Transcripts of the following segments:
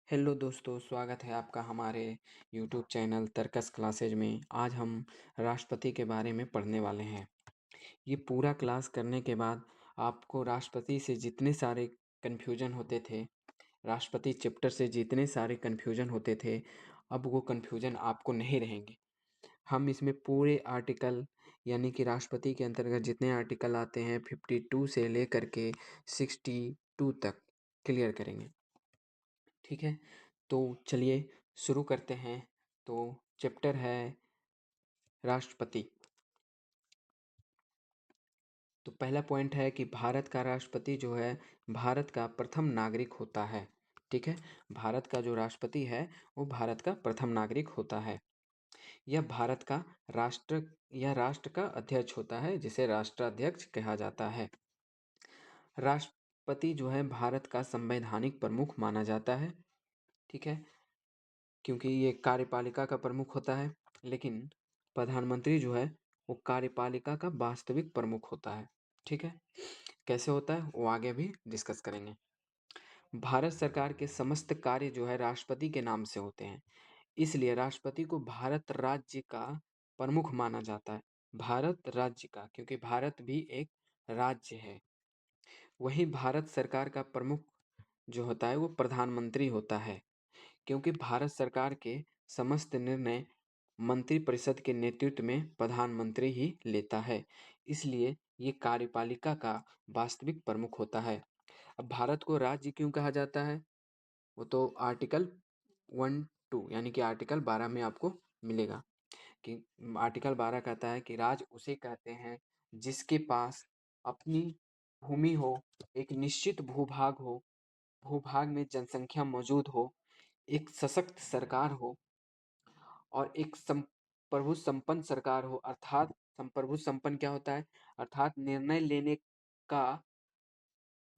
Hello दोस्तों, स्वागत है आपका हमारे यूट्यूब चैनल तर्कस क्लासेज में। आज हम राष्ट्रपति के बारे में पढ़ने वाले हैं। ये पूरा क्लास करने के बाद आपको राष्ट्रपति से जितने सारे कन्फ्यूजन होते थे, राष्ट्रपति चैप्टर से जितने सारे कन्फ्यूजन होते थे, अब वो कन्फ्यूजन आपको नहीं रहेंगे। हम इसमें पूरे आर्टिकल यानी कि राष्ट्रपति के अंतर्गत जितने आर्टिकल आते हैं 52 से लेकर के 62 तक क्लियर करेंगे। ठीक है, तो चलिए शुरू करते हैं। तो चैप्टर है राष्ट्रपति। तो पहला पॉइंट है कि भारत का राष्ट्रपति जो है भारत का प्रथम नागरिक होता है। ठीक है, भारत का जो राष्ट्रपति है वो भारत का प्रथम नागरिक होता है। यह भारत का राष्ट्र का अध्यक्ष होता है, जिसे राष्ट्राध्यक्ष कहा जाता है। राष्ट्रपति जो है भारत का संवैधानिक प्रमुख माना जाता है। ठीक है, क्योंकि ये कार्यपालिका का प्रमुख होता है, लेकिन प्रधानमंत्री जो है वो कार्यपालिका का वास्तविक प्रमुख होता है। ठीक है, कैसे होता है वो आगे भी डिस्कस करेंगे। भारत सरकार के समस्त कार्य जो है राष्ट्रपति के नाम से होते हैं, इसलिए राष्ट्रपति को भारत राज्य का प्रमुख माना जाता है। भारत राज्य का, क्योंकि भारत भी एक राज्य है। वहीं भारत सरकार का प्रमुख जो होता है वो प्रधानमंत्री होता है, क्योंकि भारत सरकार के समस्त निर्णय मंत्रिपरिषद के नेतृत्व में प्रधानमंत्री ही लेता है, इसलिए ये कार्यपालिका का वास्तविक प्रमुख होता है। अब भारत को राज्य क्यों कहा जाता है, वो तो आर्टिकल 1(2) यानी कि आर्टिकल 12 में आपको मिलेगा कि आर्टिकल 12 कहता है कि राज्य उसे कहते हैं जिसके पास अपनी भूमि हो, एक निश्चित भूभाग हो, भूभाग में जनसंख्या मौजूद हो, एक सशक्त सरकार हो और एक संप्रभु संपन्न सरकार हो। अर्थात संप्रभु संपन्न क्या होता है, अर्थात निर्णय लेने का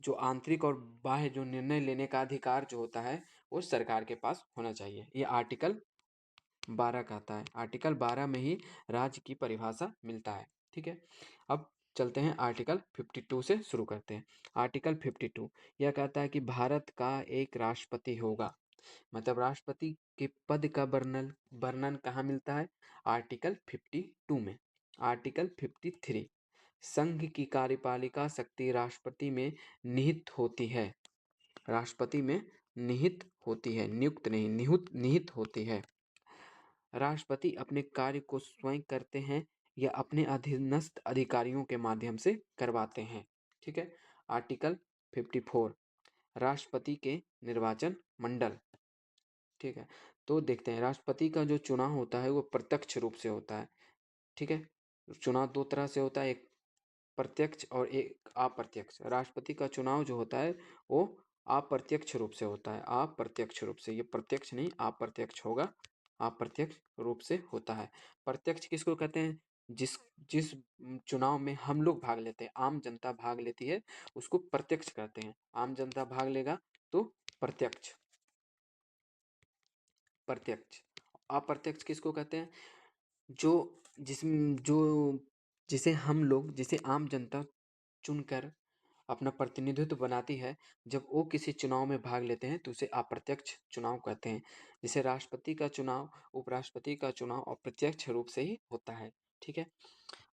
जो आंतरिक और बाह्य जो निर्णय लेने का अधिकार जो होता है वो सरकार के पास होना चाहिए। ये आर्टिकल 12 कहता है। आर्टिकल 12 में ही राज्य की परिभाषा मिलता है। ठीक है, अब चलते हैं आर्टिकल 52 से शुरू करते हैं। आर्टिकल 52 यह कहता है कि भारत का एक राष्ट्रपति होगा। मतलब राष्ट्रपति के पद का वर्णन वर्णन कहाँ मिलता है, आर्टिकल 52 में। आर्टिकल 53 संघ की कार्यपालिका शक्ति राष्ट्रपति में निहित होती है। राष्ट्रपति में निहित होती है, नियुक्त नहीं, निहित होती है। राष्ट्रपति अपने कार्य को स्वयं करते हैं या अपने अधीनस्थ अधिकारियों के माध्यम से करवाते हैं। ठीक है, आर्टिकल 54 राष्ट्रपति के निर्वाचन मंडल। ठीक है, तो देखते हैं राष्ट्रपति का जो चुनाव होता है वो प्रत्यक्ष रूप से होता है। ठीक है, चुनाव दो तरह से होता है, एक प्रत्यक्ष और एक अप्रत्यक्ष। राष्ट्रपति का चुनाव जो होता है वो अप्रत्यक्ष रूप से होता है। अप्रत्यक्ष रूप से, ये प्रत्यक्ष नहीं अप्रत्यक्ष होगा, अप्रत्यक्ष रूप से होता है। प्रत्यक्ष किसको कहते हैं, जिस जिस चुनाव में हम लोग भाग लेते हैं, आम जनता भाग लेती है, उसको प्रत्यक्ष कहते हैं। आम जनता भाग लेगा तो प्रत्यक्ष। प्रत्यक्ष। अप्रत्यक्ष किसको कहते हैं, जो जो जिसे हम लोग, जिसे आम जनता चुनकर अपना प्रतिनिधित्व बनाती है, जब वो किसी चुनाव में भाग लेते हैं तो उसे अप्रत्यक्ष चुनाव कहते हैं। जैसे राष्ट्रपति का चुनाव, उपराष्ट्रपति का चुनाव अप्रत्यक्ष रूप से ही होता है। ठीक है,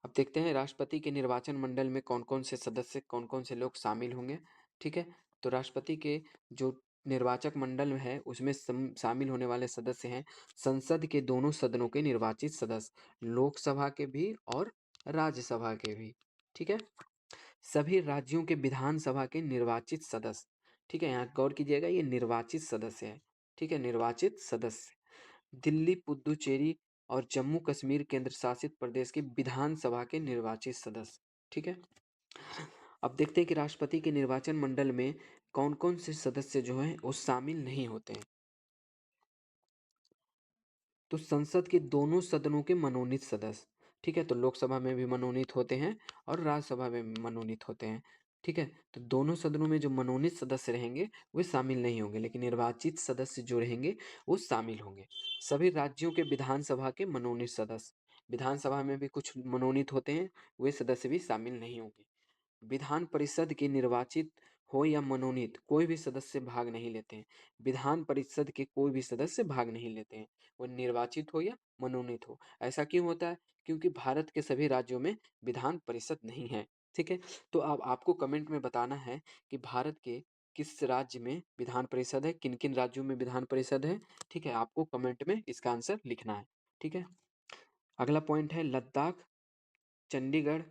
अब देखते हैं राष्ट्रपति के निर्वाचन मंडल में कौन कौन से सदस्य, कौन कौन से लोग शामिल होंगे। ठीक है, तो राष्ट्रपति के जो निर्वाचक मंडल है उसमें शामिल होने वाले सदस्य हैं संसद के दोनों सदनों के निर्वाचित सदस्य, लोकसभा के भी और राज्यसभा के भी। ठीक है, सभी राज्यों के विधानसभा के निर्वाचित सदस्य। ठीक है, यहाँ गौर कीजिएगा, ये निर्वाचित सदस्य है। ठीक है, निर्वाचित सदस्य। दिल्ली, पुदुचेरी और जम्मू कश्मीर केंद्र शासित प्रदेश के विधानसभा के निर्वाचित सदस्य। ठीक है, अब देखते हैं कि राष्ट्रपति के निर्वाचन मंडल में कौन कौन से सदस्य जो हैं वो शामिल नहीं होते हैं। तो संसद के दोनों सदनों के मनोनीत सदस्य। ठीक है, तो लोकसभा में भी मनोनीत होते हैं और राज्यसभा में भी मनोनीत होते हैं। ठीक है, तो दोनों सदनों में जो मनोनीत सदस्य रहेंगे वे शामिल नहीं होंगे, लेकिन निर्वाचित सदस्य जो रहेंगे वो शामिल होंगे। सभी राज्यों के विधानसभा के मनोनीत सदस्य, विधानसभा में भी कुछ मनोनीत होते हैं, वे सदस्य भी शामिल नहीं होंगे। विधान परिषद के निर्वाचित हो या मनोनीत, कोई भी सदस्य भाग नहीं लेते हैं। विधान परिषद के कोई भी सदस्य भाग नहीं लेते हैं, वो निर्वाचित हो या मनोनीत हो। ऐसा क्यों होता है? क्योंकि भारत के सभी राज्यों में विधान परिषद नहीं है। ठीक है, तो अब आपको कमेंट में बताना है कि भारत के किस राज्य में विधान परिषद है, किन किन राज्यों में विधान परिषद है। ठीक है, आपको कमेंट में इसका आंसर लिखना है। ठीक है, अगला पॉइंट है लद्दाख, चंडीगढ़,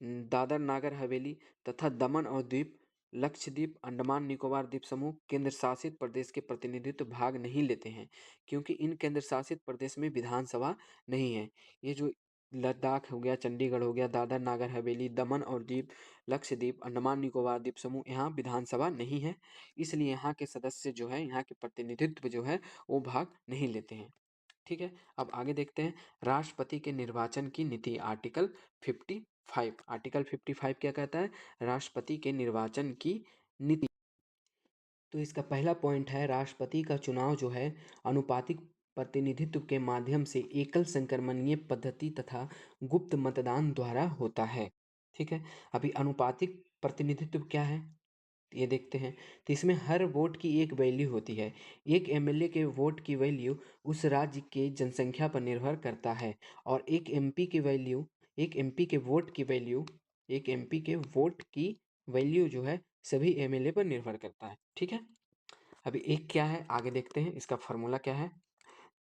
दादर नागर हवेली तथा दमन और दीप, लक्षद्वीप, अंडमान निकोबार द्वीप समूह केंद्र शासित प्रदेश के प्रतिनिधित्व भाग नहीं लेते हैं, क्योंकि इन केंद्र शासित प्रदेश में विधानसभा नहीं है। ये जो लद्दाख हो गया, चंडीगढ़ हो गया, दादर नागर हवेली, दमन और दीप, लक्षद्वीप, अंडमान निकोबार द्वीप समूह, यहाँ विधानसभा नहीं है, इसलिए यहाँ के सदस्य जो है, यहाँ के प्रतिनिधित्व जो है वो भाग नहीं लेते हैं। ठीक है, अब आगे देखते हैं राष्ट्रपति के निर्वाचन की नीति। आर्टिकल 55, आर्टिकल 55 क्या कहता है? राष्ट्रपति के निर्वाचन की नीति। तो इसका पहला पॉइंट है राष्ट्रपति का चुनाव जो है अनुपातिक प्रतिनिधित्व के माध्यम से एकल संक्रमणीय पद्धति तथा गुप्त मतदान द्वारा होता है। ठीक है, अभी अनुपातिक प्रतिनिधित्व क्या है ये देखते हैं। तो इसमें हर वोट की एक वैल्यू होती है। एक एमएलए के वोट की वैल्यू उस राज्य के जनसंख्या पर निर्भर करता है, और एक एमपी की वैल्यू, एक एमपी के वोट की वैल्यू, एक एमपी के वोट की वैल्यू जो है सभी एमएलए पर निर्भर करता है। ठीक है, अभी एक क्या है आगे देखते हैं, इसका फॉर्मूला क्या है।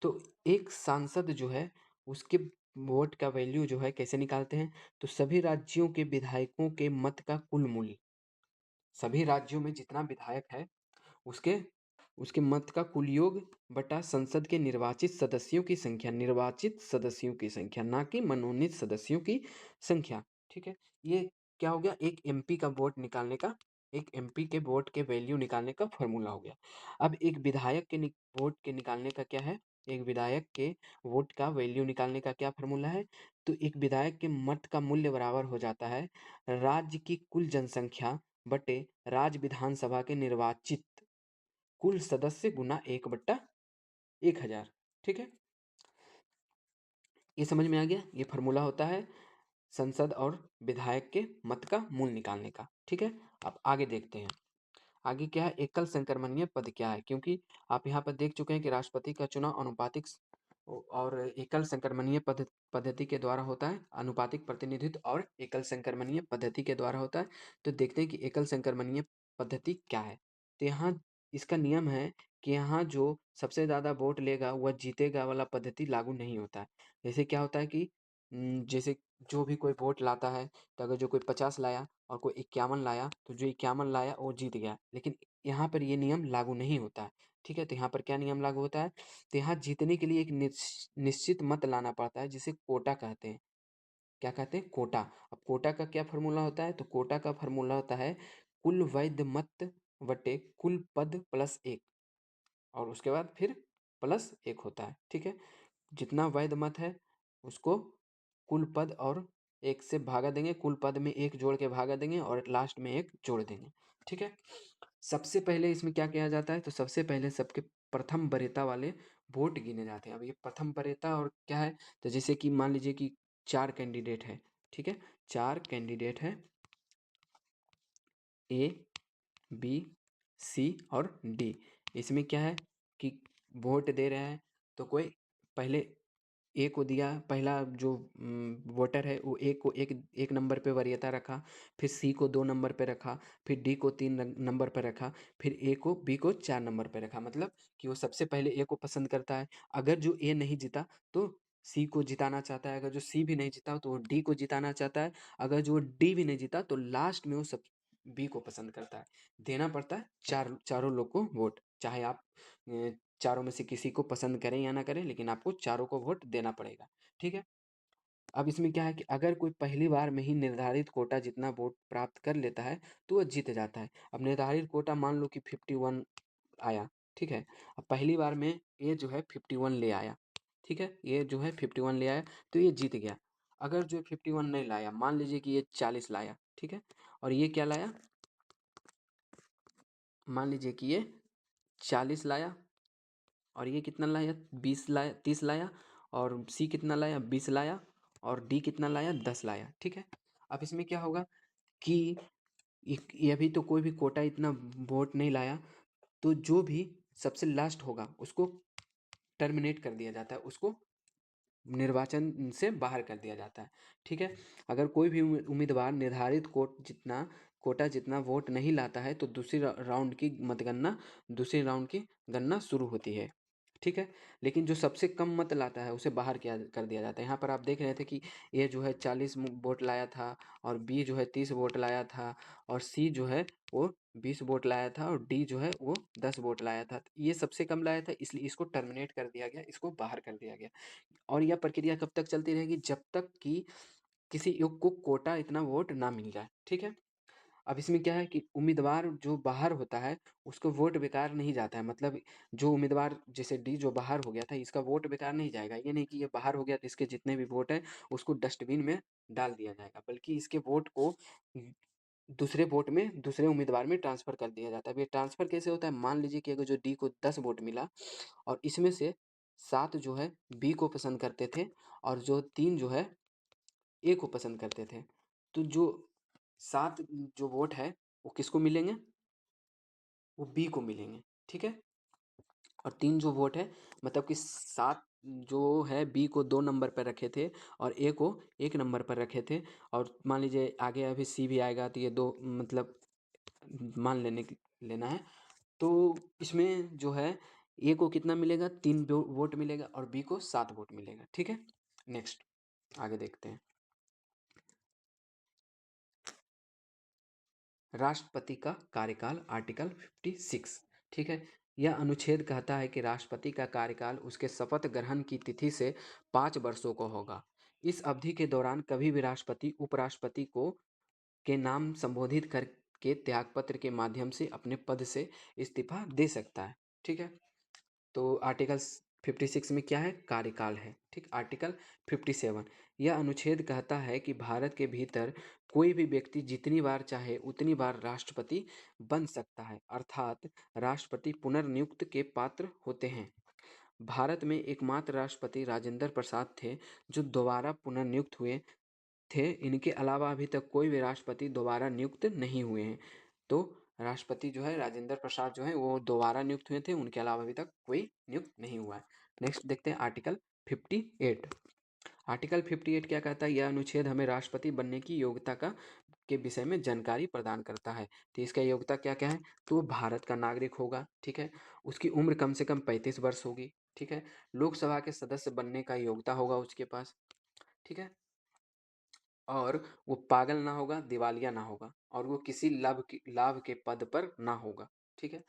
तो एक सांसद जो है उसके वोट का वैल्यू जो है कैसे निकालते हैं? तो सभी राज्यों के विधायकों के मत का कुल मूल्य, सभी राज्यों में जितना विधायक है उसके उसके मत का कुल योग बटा संसद के निर्वाचित सदस्यों की संख्या, निर्वाचित सदस्यों की संख्या, ना कि मनोनीत सदस्यों की संख्या। ठीक है, ये क्या हो गया? एक एमपी का वोट निकालने का, एक एमपी के वोट के वैल्यू निकालने का फॉर्मूला हो गया। अब एक विधायक के वोट के निकालने का क्या है? एक विधायक के वोट का वैल्यू निकालने का क्या फॉर्मूला है? तो एक विधायक के मत का मूल्य बराबर हो जाता है राज्य की कुल जनसंख्या बटे राज्य विधानसभा के निर्वाचित कुल सदस्य गुना 1/1000। ठीक है, ये समझ में आ गया? ये फॉर्मूला होता है संसद और विधायक के मत का मूल निकालने का। ठीक है, अब आगे देखते हैं। आगे क्या है? एकल संक्रमणीय पद क्या है? क्योंकि आप यहाँ पर देख चुके हैं कि राष्ट्रपति का चुनाव अनुपातिक और एकल संक्रमणीय पद्धति के द्वारा होता है। अनुपातिक प्रतिनिधित्व और एकल संक्रमणीय पद्धति के द्वारा होता है। तो देखते हैं कि एकल संक्रमणीय पद्धति क्या है। तो यहाँ इसका नियम है कि यहाँ जो सबसे ज़्यादा वोट लेगा वह जीतेगा वाला पद्धति लागू नहीं होता है। जैसे क्या होता है कि जैसे जो भी कोई वोट लाता है, तो अगर जो कोई 50 लाया और कोई 51 लाया, तो जो 51 लाया वो जीत गया। लेकिन यहाँ पर ये नियम लागू नहीं होता है। ठीक है, तो यहाँ पर क्या नियम लागू होता है? तो यहाँ जीतने के लिए एक निश्चित मत लाना पड़ता है, जिसे कोटा कहते हैं। क्या कहते हैं? कोटा। अब कोटा का क्या फॉर्मूला होता है? तो कोटा का फॉर्मूला होता है कुल वैध मत बटे कुल पद प्लस 1, और उसके बाद फिर प्लस 1 होता है। ठीक है, जितना वैध मत है उसको कुल पद और 1 से भागा देंगे, कुल पद में 1 जोड़ के भागा देंगे और लास्ट में 1 जोड़ देंगे। ठीक है, सबसे पहले इसमें क्या किया जाता है? तो सबसे पहले सबके प्रथम वरीयता वाले वोट गिने जाते हैं। अब ये प्रथम वरीयता और क्या है? तो जैसे कि मान लीजिए कि 4 कैंडिडेट है। ठीक है, 4 कैंडिडेट है, ए, बी, सी और डी। इसमें क्या है कि वोट दे रहे हैं, तो कोई पहले ए को दिया, पहला जो वोटर है वो ए को एक नंबर पे वरीयता रखा, फिर सी को 2 नंबर पे रखा, फिर डी को 3 नंबर पे रखा, फिर ए को बी को 4 नंबर पे रखा। मतलब कि वो सबसे पहले ए को पसंद करता है। अगर जो ए नहीं जीता तो सी को जिताना चाहता है, अगर जो सी भी नहीं जीता तो वो डी को जिताना चाहता है, अगर जो डी भी नहीं जीता तो लास्ट में वो सब बी को पसंद करता है। देना पड़ता है चारों लोग को वोट, चाहे आप चारों में से किसी को पसंद करें या ना करें, लेकिन आपको चारों को वोट देना पड़ेगा। ठीक है, अब इसमें क्या है कि अगर कोई पहली बार में ही निर्धारित कोटा जितना वोट प्राप्त कर लेता है तो वह जीत जाता है। अब निर्धारित कोटा मान लो कि 51 आया। ठीक है, अब पहली बार में ये जो है 51 ले आया। ठीक है, ये जो है 51 ले आया तो ये जीत गया। अगर जो 51 नहीं लाया, मान लीजिए कि ये 40 लाया। ठीक है, और ये क्या लाया? मान लीजिए कि ये 40 लाया, और ये कितना लाया? 20 लाया, 30 लाया, और सी कितना लाया? 20 लाया, और डी कितना लाया? 10 लाया। ठीक है, अब इसमें क्या होगा कि ये अभी तो कोई भी कोटा इतना वोट नहीं लाया, तो जो भी सबसे लास्ट होगा उसको टर्मिनेट कर दिया जाता है, उसको निर्वाचन से बाहर कर दिया जाता है। ठीक है, अगर कोई भी उम्मीदवार निर्धारित कोटा जितना वोट नहीं लाता है तो दूसरी राउंड की गणना शुरू होती है। ठीक है, लेकिन जो सबसे कम मत लाता है उसे बाहर किया कर दिया जाता है। यहाँ पर आप देख रहे थे कि ए जो है 40 वोट लाया था, और बी जो है 30 वोट लाया था, और सी जो है वो 20 वोट लाया था, और डी जो है वो 10 वोट लाया था। ये सबसे कम लाया था, इसलिए इसको टर्मिनेट कर दिया गया, इसको बाहर कर दिया गया। और यह प्रक्रिया कब तक चलती रहेगी? जब तक कि किसी एक को कोटा इतना वोट ना मिल जाए। ठीक है, अब इसमें क्या है कि उम्मीदवार जो बाहर होता है उसको वोट बेकार नहीं जाता है। मतलब जो उम्मीदवार, जैसे डी जो बाहर हो गया था, इसका वोट बेकार नहीं जाएगा। ये नहीं कि ये बाहर हो गया तो इसके जितने भी वोट है उसको डस्टबिन में डाल दिया जाएगा, बल्कि इसके वोट को दूसरे उम्मीदवार में ट्रांसफर कर दिया जाता है। अब ये ट्रांसफर कैसे होता है? मान लीजिए कि अगर जो डी को 10 वोट मिला, और इसमें से 7 जो है बी को पसंद करते थे, और जो 3 जो है ए को पसंद करते थे, तो जो 7 जो वोट है वो किसको मिलेंगे? वो बी को मिलेंगे। ठीक है, और 3 जो वोट है, मतलब कि 7 जो है बी को 2 नंबर पर रखे थे और ए को 1 नंबर पर रखे थे। और मान लीजिए आगे अभी सी भी आएगा, तो ये दो मतलब मान लेना है। तो इसमें जो है ए को कितना मिलेगा? 3 वोट मिलेगा, और बी को 7 वोट मिलेगा। ठीक है, नेक्स्ट आगे देखते हैं। राष्ट्रपति का कार्यकाल, आर्टिकल 56। ठीक है, यह अनुच्छेद कहता है कि राष्ट्रपति का कार्यकाल उसके शपथ ग्रहण की तिथि से 5 वर्षों का होगा। इस अवधि के दौरान कभी भी राष्ट्रपति उपराष्ट्रपति को के नाम संबोधित करके त्यागपत्र के माध्यम से अपने पद से इस्तीफा दे सकता है। ठीक है, तो आर्टिकल 56 में क्या है? कार्यकाल है। ठीक, आर्टिकल 57, यह अनुच्छेद कहता है कि भारत के भीतर कोई भी व्यक्ति जितनी बार चाहे उतनी बार राष्ट्रपति बन सकता है, अर्थात राष्ट्रपति पुनर्नियुक्त के पात्र होते हैं। भारत में एकमात्र राष्ट्रपति राजेंद्र प्रसाद थे जो दोबारा पुनर्नियुक्त हुए थे। इनके अलावा अभी तक कोई भी राष्ट्रपति दोबारा नियुक्त नहीं हुए हैं। तो राष्ट्रपति जो है राजेंद्र प्रसाद जो है वो दोबारा नियुक्त हुए थे, उनके अलावा अभी तक कोई नियुक्त नहीं हुआ है। नेक्स्ट देखते हैं आर्टिकल 58। आर्टिकल 58 क्या कहता है? यह अनुच्छेद हमें राष्ट्रपति बनने की योग्यता का के विषय में जानकारी प्रदान करता है। तो इसका योग्यता क्या क्या है? तो वो भारत का नागरिक होगा। ठीक है, उसकी उम्र कम से कम 35 वर्ष होगी। ठीक है, लोकसभा के सदस्य बनने का योग्यता होगा उसके पास। ठीक है, और वो पागल ना होगा, दिवालिया ना होगा, और वो किसी लाभ के पद पर ना होगा। ठीक है,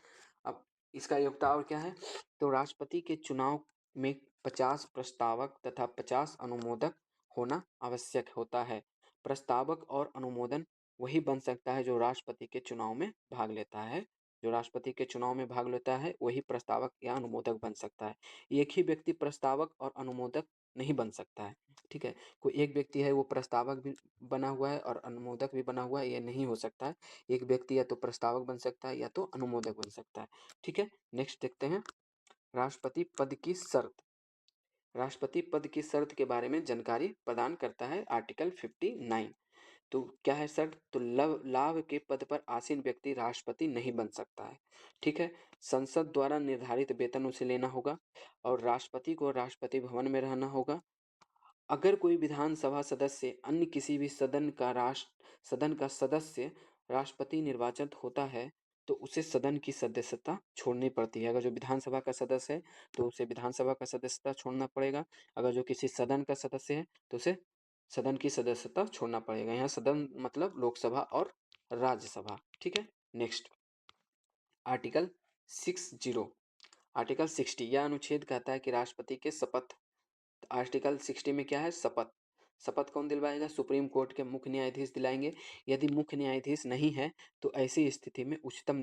अब इसका योग्यता और क्या है? तो राष्ट्रपति के चुनाव में 50 प्रस्तावक तथा 50 अनुमोदक होना आवश्यक होता है। प्रस्तावक और अनुमोदन वही बन सकता है जो राष्ट्रपति के चुनाव में भाग लेता है। जो राष्ट्रपति के चुनाव में भाग लेता है वही प्रस्तावक या अनुमोदक बन सकता है। एक ही व्यक्ति प्रस्तावक और अनुमोदक नहीं बन सकता है। ठीक है, कोई एक व्यक्ति है वो प्रस्तावक भी बना हुआ है और अनुमोदक भी बना हुआ है, ये नहीं हो सकता है। एक व्यक्ति या तो प्रस्तावक बन सकता है या तो अनुमोदक बन सकता है। ठीक है, नेक्स्ट देखते हैं राष्ट्रपति पद की शर्त। राष्ट्रपति पद की शर्त के बारे में जानकारी प्रदान करता है आर्टिकल 59। तो क्या है शर्त? तो लाभ के पद पर आसीन व्यक्ति राष्ट्रपति नहीं बन सकता है। ठीक है, संसद द्वारा निर्धारित वेतन उसे लेना होगा, और राष्ट्रपति को राष्ट्रपति भवन में रहना होगा। अगर कोई विधानसभा सदस्य अन्य किसी भी सदन का सदस्य राष्ट्रपति निर्वाचित होता है तो उसे सदन की सदस्यता छोड़नी पड़ती है। अगर जो विधानसभा का सदस्य है तो उसे विधानसभा का सदस्यता छोड़ना पड़ेगा। अगर जो किसी सदन का सदस्य है तो उसे सदन की सदस्यता छोड़ना पड़ेगा। यहाँ सदन मतलब लोकसभा और राज्यसभा। ठीक है, नेक्स्ट आर्टिकल 60। आर्टिकल 60 यह अनुच्छेद कहता है कि राष्ट्रपति के शपथ। आर्टिकल 60 में क्या है? शपथ। शपथ कौन दिलवाएगा? सुप्रीम कोर्ट के मुख्य न्यायाधीश दिलाएंगे। यदि मुख्य न्यायाधीश नहीं है तो ऐसी स्थिति में उच्चतम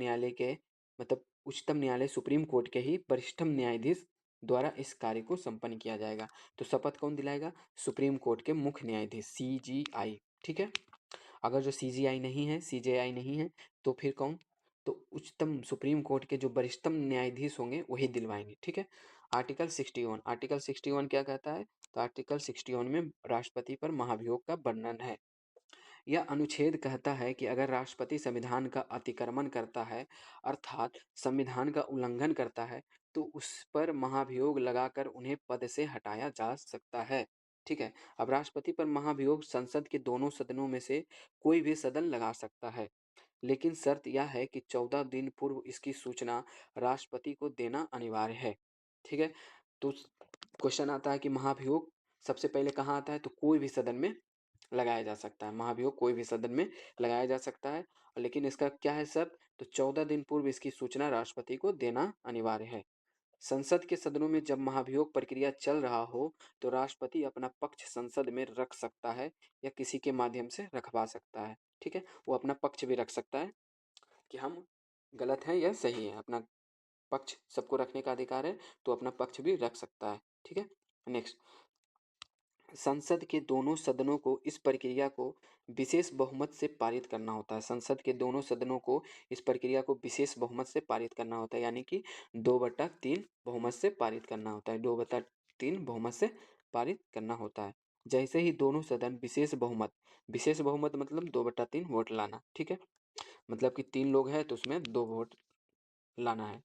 न्यायालय सुप्रीम कोर्ट के ही वरिष्ठतम न्यायाधीश द्वारा इस कार्य को संपन्न किया जाएगा। तो शपथ कौन दिलाएगा? सुप्रीम कोर्ट के मुख्य न्यायाधीश, CJI। ठीक है, अगर जो CJI नहीं है, CJI नहीं है, तो फिर कौन? तो उच्चतम सुप्रीम कोर्ट के जो वरिष्ठतम न्यायाधीश होंगे वही दिलवाएंगे। ठीक है, आर्टिकल 61। आर्टिकल 61 क्या कहता है? तो आर्टिकल 61 में राष्ट्रपति पर महाभियोग का वर्णन है। यह अनुच्छेद कहता है कि अगर राष्ट्रपति संविधान का अतिक्रमण करता है अर्थात संविधान का उल्लंघन करता है तो उस पर महाभियोग लगाकर उन्हें पद से हटाया जा सकता है। ठीक है, अब राष्ट्रपति पर महाभियोग संसद के दोनों सदनों में से कोई भी सदन लगा सकता है, लेकिन शर्त यह है कि 14 दिन पूर्व इसकी सूचना राष्ट्रपति को देना अनिवार्य है। ठीक है, तो क्वेश्चन आता है कि महाभियोग सबसे पहले कहाँ आता है, तो कोई भी सदन में लगाया जा सकता है। महाभियोग कोई भी सदन में लगाया जा सकता है, लेकिन इसका क्या है शर्त, तो 14 दिन पूर्व इसकी सूचना राष्ट्रपति को देना अनिवार्य है। संसद के सदनों में जब महाभियोग प्रक्रिया चल रहा हो तो राष्ट्रपति अपना पक्ष संसद में रख सकता है या किसी के माध्यम से रखवा सकता है। ठीक है, वो अपना पक्ष भी रख सकता है कि हम गलत हैं या सही है, अपना पक्ष सबको रखने का अधिकार है, तो अपना पक्ष भी रख सकता है। ठीक है, नेक्स्ट, संसद के दोनों सदनों को इस प्रक्रिया को विशेष बहुमत से पारित करना होता है। संसद के दोनों सदनों को इस प्रक्रिया को विशेष बहुमत से पारित करना होता है, यानी कि 2/3 बहुमत से पारित करना होता है। 2/3 बहुमत से पारित करना होता है। जैसे ही दोनों सदन विशेष बहुमत मतलब 2/3 वोट लाना। ठीक है, मतलब कि 3 लोग हैं तो उसमें 2 वोट लाना है।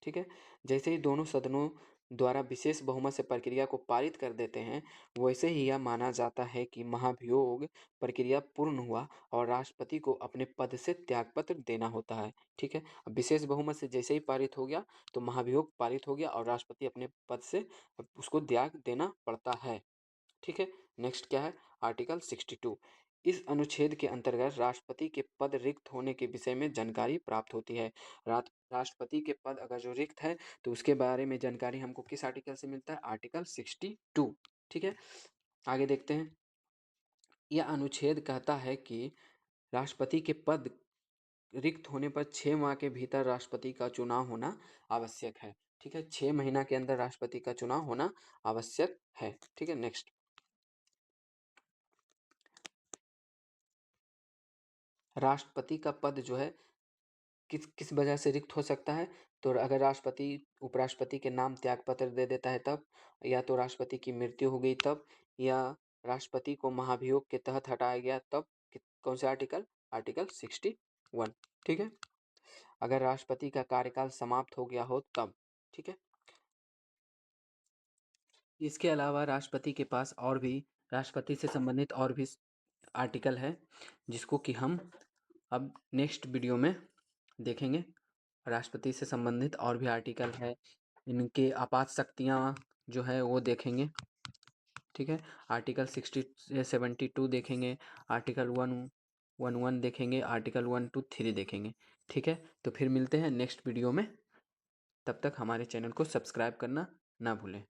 ठीक है, जैसे ही दोनों सदनों द्वारा विशेष बहुमत से प्रक्रिया को पारित कर देते हैं, वैसे ही यह माना जाता है कि महाभियोग प्रक्रिया पूर्ण हुआ और राष्ट्रपति को अपने पद से त्यागपत्र देना होता है। ठीक है, अब विशेष बहुमत से जैसे ही पारित हो गया तो महाभियोग पारित हो गया और राष्ट्रपति अपने पद से उसको त्याग देना पड़ता है। ठीक है, नेक्स्ट क्या है, आर्टिकल 62। इस अनुच्छेद के अंतर्गत राष्ट्रपति के पद रिक्त होने के विषय में जानकारी प्राप्त होती है। राष्ट्रपति के पद अगर जो रिक्त है तो उसके बारे में जानकारी हमको किस आर्टिकल से मिलता है, आर्टिकल 62। ठीक है, आगे देखते हैं। यह अनुच्छेद कहता है कि राष्ट्रपति के पद रिक्त होने पर 6 माह के भीतर राष्ट्रपति का चुनाव होना आवश्यक है। ठीक है, 6 महीना के अंदर राष्ट्रपति का चुनाव होना आवश्यक है। ठीक है, नेक्स्ट, राष्ट्रपति का पद जो है किस किस वजह से रिक्त हो सकता है, तो अगर राष्ट्रपति उपराष्ट्रपति के नाम त्यागपत्र दे देता है तब, या तो राष्ट्रपति की मृत्यु हो गई तब, या राष्ट्रपति को महाभियोग के तहत हटाया गया तब। कौन सा आर्टिकल, आर्टिकल 61। ठीक है, अगर राष्ट्रपति का कार्यकाल समाप्त हो गया हो तब। ठीक है, इसके अलावा राष्ट्रपति के पास और भी राष्ट्रपति से संबंधित और भी आर्टिकल है जिसको कि हम अब नेक्स्ट वीडियो में देखेंगे। राष्ट्रपति से संबंधित और भी आर्टिकल है, इनके आपात शक्तियाँ जो है वो देखेंगे। ठीक है, आर्टिकल 72 देखेंगे, आर्टिकल 111 देखेंगे, आर्टिकल 123 देखेंगे। ठीक है, तो फिर मिलते हैं नेक्स्ट वीडियो में, तब तक हमारे चैनल को सब्सक्राइब करना ना भूलें।